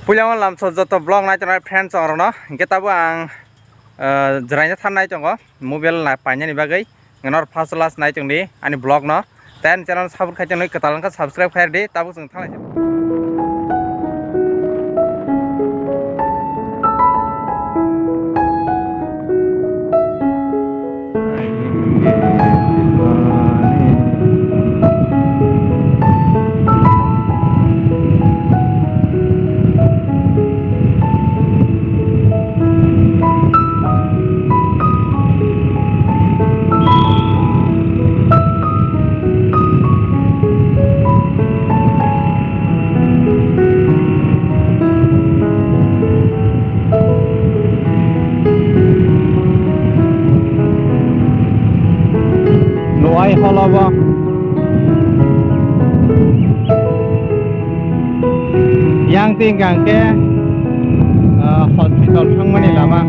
Pulang lam so joto blog naik channel friends orang no, kita bu ang jerainya tan naik congko, mobil naik panjang nih bagai, ngenor first class naik cong di, ani blog no, dan channel sabut kaca nih ketalan kan subscribe kayak di, tabu seng tan aja. Noai halawa yang tinggal ke hospital Thangmani lama